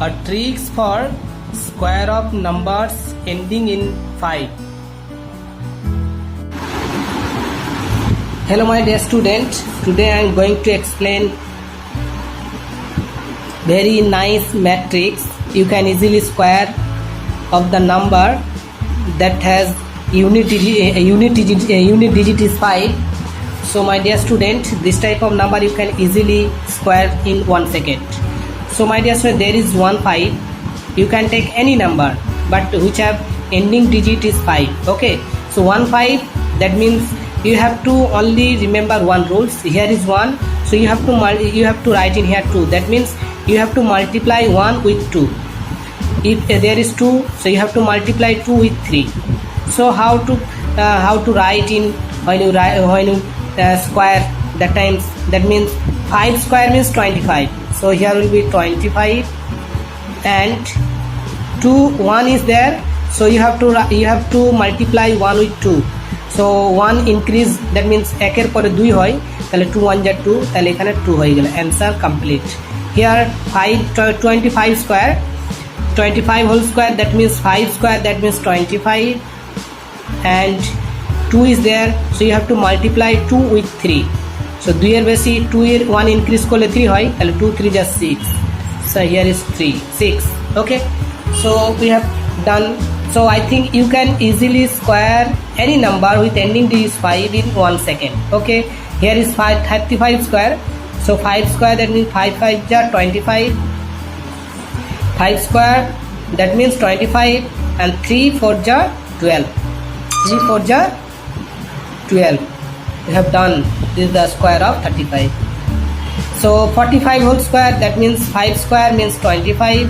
or tricks for square of numbers ending in 5. Hello my dear student, today I am going to explain very nice matrix. You can easily square of the number that has unit digit is 5. So my dear student, this type of number you can easily square in 1 second. So my dear student, there is 1 5. You can take any number but which have ending digit is 5. Okay, so 1 5, that means you have to only remember one rules. Here is 1, so you have to write in here 2. That means you have to multiply 1 with 2. If there is 2, so you have to multiply 2 with 3. So how to write in when you square that times, that means 5 square means 25. So here will be 25 and 1 is there, so you have to multiply 1 with 2. So 1 increase, that means একের পরে 2 হয়, তাহলে 2 1 যা 2, তাহলে এখানে 2 হয়ে গেল, answer complete. Here 25 square, 25 whole square, that means 5 square, that means 25, and 2 is there, so you have to multiply 2 with 3. So 2 এর বেশি 2 এর 1 increase করলে 3 হয়, তাহলে 2 3 যা 6. So here is 6. Okay, so we have done. So I think you can easily square any number with ending digit 5 in 1 second. Okay, here is 35 square. So 5 square, that means 5 5 ja 25. 5 square, that means 25, and 3 4 ja 12. 3 4 ja 12. We have done. This is the square of 35. So 45 whole square, that means 5 square means 25,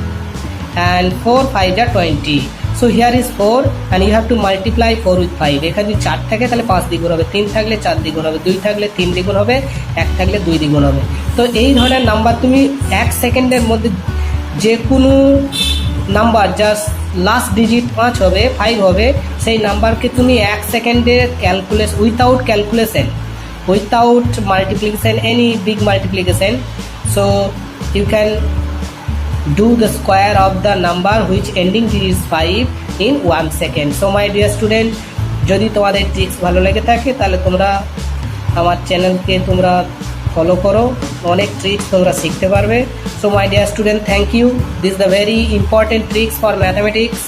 and 4 5 ja 20. So here is 4 and you have to multiply 4 with 5. এখানে যদি 4 থাকে তাহলে 5 দ্বিগুণ হবে, 3 থাকলে 4 দ্বিগুণ হবে, 2 থাকলে 3 দ্বিগুণ হবে, 1 থাকলে 2 দ্বিগুণ হবে। তো এই ধরনের নাম্বার তুমি 1 সেকেন্ডের মধ্যে যে কোনো নাম্বার জাস্ট লাস্ট ডিজিট 5 হবে 5 হবে, সেই নাম্বারকে তুমি 1 সেকেন্ডে without calculation, without multiplication, any big multiplication, so you can do the square of the number which ending digit is 5 in 1 second. So my dear student, যদি তোমাদের ট্রিক্স ভালো লেগে থাকে তাহলে তোমরা আমার চ্যানেলকে তোমরা ফলো করো, অনেক ট্রিক্স তোমরা শিখতে পারবে। So my dear student, thank you. This the very important tricks for mathematics.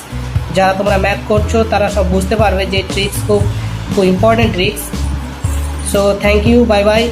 যারা তোমরা ম্যাথ করছো তারা সব বুঝতে পারবে যে ট্রিক্স খুব important tricks. So thank you, bye by.